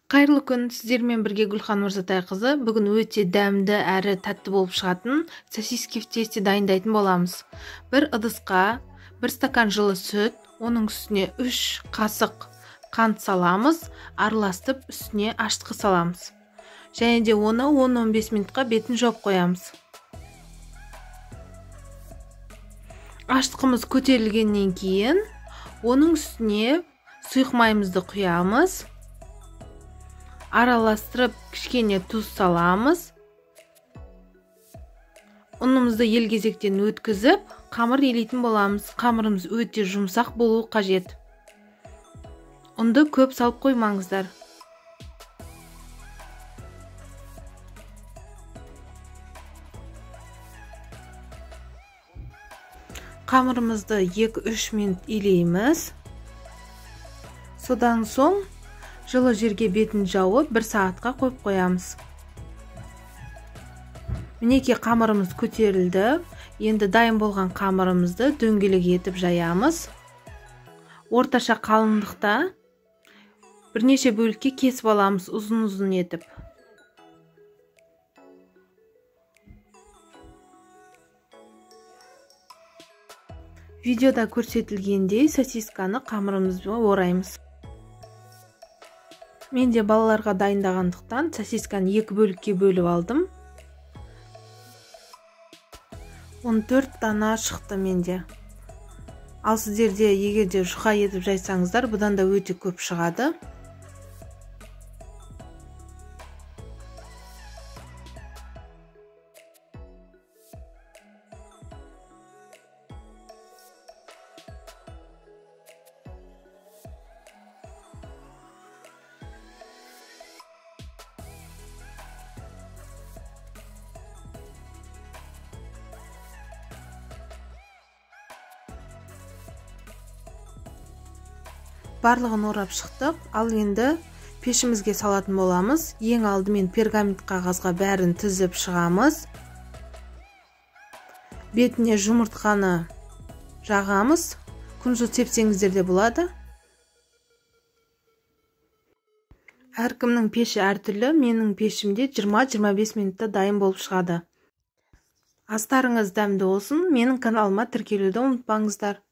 Қайырлы күн, сіздермен бірге Гүлхан Мырзатайқызы. Бүгін өте дәмді әрі тәтті болып шығатын сосиски в тесте дайындайтын боламыз. Бір ыдысқа 1 стакан жылы сүт, оның үстіне 3 қасық қант саламыз, араластырып үстіне аштықы саламыз. Және де оны 10-15 минутқа бетін жауып қоямыз. Аштықымыз көтерілгеннен кейін оның үстіне сұйық майымызды құямыз. Араластырып кішкене тұз саламыз. Ұнымызды елгезектен өткізіп, қамыр елейтін боламыз. Қамырымыз өте жұмсақ болуы қажет. Ұнды көп салып қоймаңыздар. Қамырымызды 2-3 минут елейміз. Содан соң жылы жерге бетін жауып 1 сағатқа қойып қоямыз. Мінеки қамырымыз көтерілді. Енді дайын болған қамырымызды дөңгелек етіп жаямыз. Орташа қалыңдықта бірнеше бөлікке кесіп аламыз, ұзын-ұзын етіп. Видеода көрсетілгендей сосисканы қамырымызға ораймыз. Мен де балаларға дайындағандықтан сосисканы 2 бөлікке бөліп алдым. 14 дана шықты менде. Ал сіздерде егерде жұқа етіп жайсаңыздар, бұдан да өте көп шығады. Барлығын орап шықтық. Ал енді пешімізге салатын боламыз. Ең алдымен пергамент қағазға бәрін тізіп шығамыз. Бетіне жұмыртқаны жағамыз. Күнжіт сепсеңіздер де болады. Әркімнің пеші әртүрлі. Менің пешімде 20-25 минутта дайын болып шығады. Астарыңыз дәмді болсын. Менің каналыма тіркелуді ұмытпаңыздар.